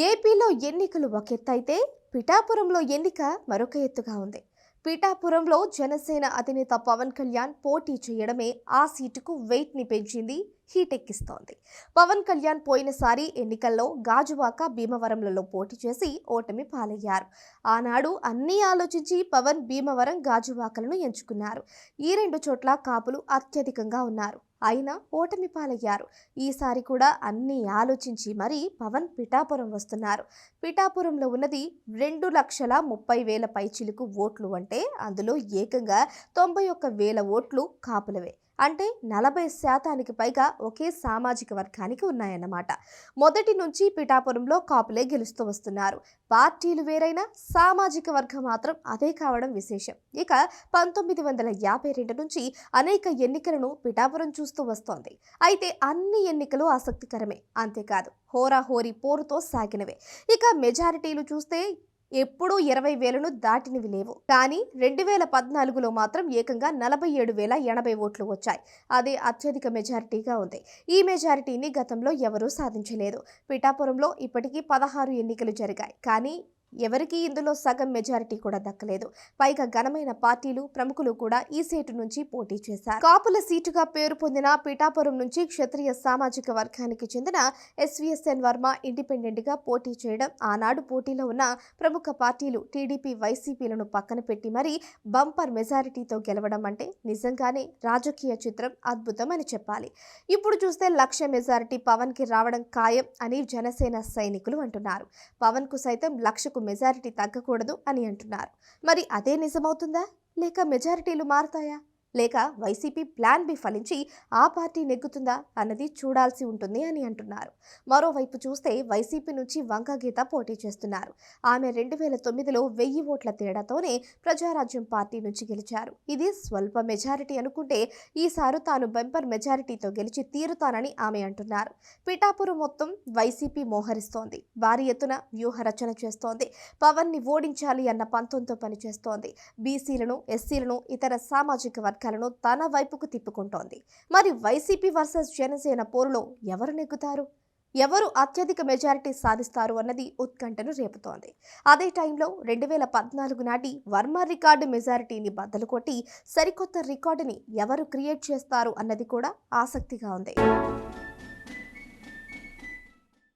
ఏపీలో ఎన్నికలు ఒక ఎత్తైతే పిఠాపురంలో ఎన్నిక మరొక ఎత్తుగా ఉంది. పిఠాపురంలో జనసేన అధినేత పవన్ కళ్యాణ్ పోటీ చేయడమే ఆ సీటుకు వెయిట్ని పెంచింది, హీటెక్కిస్తోంది. పవన్ కళ్యాణ్ పోయినసారి ఎన్నికల్లో గాజువాక, భీమవరంలలో పోటీ చేసి ఓటమి పాలయ్యారు. ఆనాడు అన్నీ ఆలోచించి పవన్ భీమవరం, గాజువాకలను ఎంచుకున్నారు. ఈ రెండు చోట్ల కాపులు అత్యధికంగా ఉన్నారు. అయినా ఓటమి పాలయ్యారు. ఈసారి కూడా అన్నీ ఆలోచించి మరీ పవన్ పిఠాపురం వస్తున్నారు. పిఠాపురంలో ఉన్నది 2,30,000 పైచిలుకు ఓట్లు అంటే అందులో ఏకంగా 91,000 ఓట్లు కాపులవే. అంటే 40% పైగా ఒకే సామాజిక వర్గానికి ఉన్నాయన్నమాట. మొదటి నుంచి పిఠాపురంలో కాపులే గెలుస్తూ వస్తున్నారు. పార్టీలు వేరైనా సామాజిక వర్గం మాత్రం అదే కావడం విశేషం. ఇక 1952 నుంచి అనేక ఎన్నికలను పిఠాపురం చూస్తూ వస్తోంది. అయితే అన్ని ఎన్నికలు ఆసక్తికరమే, అంతేకాదు హోరాహోరీ పోరుతో సాగినవే. ఇక మెజారిటీలు చూస్తే ఎప్పుడూ 20,000ను దాటినవి లేవు. కానీ 2014లో మాత్రం ఏకంగా 47,080 ఓట్లు వచ్చాయి. అదే అత్యధిక మెజారిటీగా ఉంది. ఈ మెజారిటీని గతంలో ఎవరూ సాధించలేదు. పిఠాపురంలో ఇప్పటికీ 16 ఎన్నికలు జరిగాయి. కానీ ఎవరికీ ఇందులో సగం మెజారిటీ కూడా దక్కలేదు. పైగా ఘనమైన పార్టీలు, ప్రముఖులు కూడా ఈ సీటు నుంచి పోటీ చేశారు. కాపుల సీటుగా పేరు పొందిన పిఠాపురం నుంచి క్షత్రియ సామాజిక వర్గానికి చెందిన ఎస్వీఎస్ఎన్ వర్మ ఇండిపెండెంట్ గా పోటీ చేయడం, ఆనాడు పోటీలో ఉన్న ప్రముఖ పార్టీలు టీడీపీ, వైసీపీలను పక్కన పెట్టి మరీ బంపర్ మెజారిటీతో గెలవడం అంటే నిజంగానే రాజకీయ చిత్రం అద్భుతం అని చెప్పాలి. ఇప్పుడు చూస్తే 1,00,000 మెజారిటీ పవన్ కి రావడం ఖాయం అని జనసేన సైనికులు అంటున్నారు. పవన్ కు సైతం 1,00,000కు మెజారిటీ తగ్గకూడదు అని అంటున్నారు. మరి అదే నిజమవుతుందా, లేక మెజారిటీలు మారతాయా, లేక వైసీపీ ప్లాన్ బి ఫలించి ఆ పార్టీ నెగ్గుతుందా అన్నది చూడాల్సి ఉంటుంది అని అంటున్నారు. మరోవైపు చూస్తే వైసీపీ నుంచి వంక గీత పోటీ చేస్తున్నారు. ఆమె 2009లో 1000 ఓట్ల తేడాతోనే ప్రజారాజ్యం పార్టీ నుంచి గెలిచారు. ఇది స్వల్ప మెజారిటీ అనుకుంటే ఈసారి తాను బంపర్ మెజారిటీతో గెలిచి తీరుతానని ఆమె అంటున్నారు. పిఠాపురం మొత్తం వైసీపీ మోహరిస్తోంది. భారీ ఎత్తున వ్యూహ రచన చేస్తోంది. పవన్ ని ఓడించాలి అన్న పంతంతో పనిచేస్తోంది. బీసీలను, ఎస్సీలను, ఇతర సామాజిక వర్గాలను తన వైపుకు తిప్పుకుంటోంది. మరి వైసీపీ వర్సెస్ జనసేన పోరులో ఎవరు నెగ్గుతారు, ఎవరు అత్యధిక మెజారిటీ సాధిస్తారు అన్నది ఉత్కంఠను రేపుతోంది. అదే టైంలో 2014 నాటి వర్మ రికార్డు మెజారిటీని బద్దలు కొట్టి సరికొత్త రికార్డుని ఎవరు క్రియేట్ చేస్తారు అన్నది కూడా ఆసక్తిగా ఉంది.